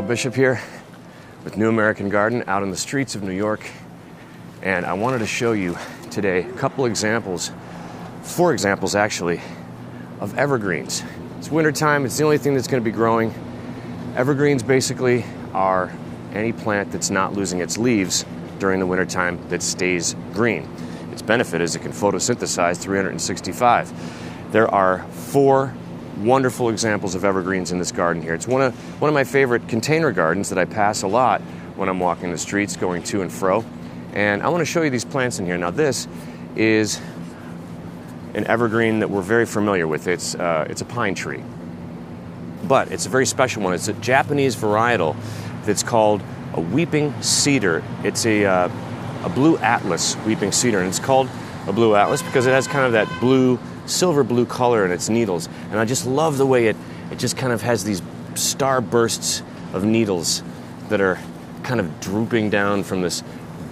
Bishop here with New American Garden out in the streets of New York, and I wanted to show you today a couple examples, 4 examples actually, of evergreens. It's wintertime, it's the only thing that's going to be growing. Evergreens basically are any plant that's not losing its leaves during the wintertime that stays green. Its benefit is it can photosynthesize 365. There are 4 wonderful examples of evergreens in this garden here. It's one of my favorite container gardens that I pass a lot when I'm walking the streets going to and fro. And I want to show you these plants in here. Now this is an evergreen that we're very familiar with. It's a pine tree, but it's a very special one. It's a Japanese varietal that's called a weeping cedar. It's a blue atlas weeping cedar, and it's called a blue atlas because it has kind of that blue, silver blue color in its needles. And I just love the way it just kind of has these star bursts of needles that are kind of drooping down from this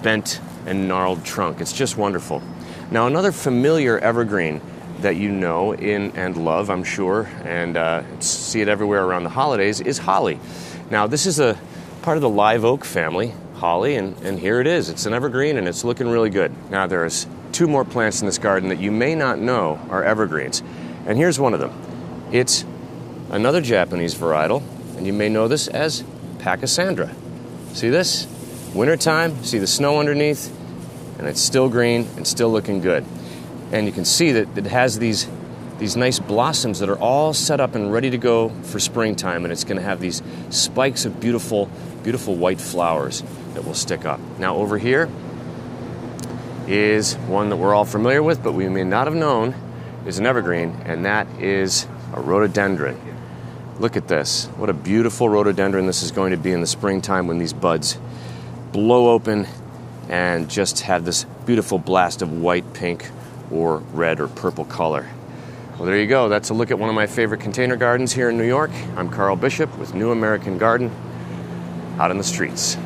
bent and gnarled trunk. It's just wonderful. Now, another familiar evergreen that you know and love, I'm sure, and see it everywhere around the holidays, is holly. Now, this is a part of the live oak family, holly, and here it is. It's an evergreen, and it's looking really good. Now, there's 2 more plants in this garden that you may not know are evergreens, and here's one of them. It's another Japanese varietal, and you may know this as Pachysandra. See this? Wintertime, see the snow underneath, and it's still green and still looking good. And you can see that it has these nice blossoms that are all set up and ready to go for springtime, and it's going to have these spikes of beautiful, beautiful white flowers that will stick up. Now over here is one that we're all familiar with, but we may not have known is an evergreen, and that is a rhododendron. Look at this. What a beautiful rhododendron this is going to be in the springtime when these buds blow open and just have this beautiful blast of white, pink, or red or purple color. Well, there you go. That's a look at one of my favorite container gardens here in New York. I'm Carl Bishop with New American Garden out in the streets.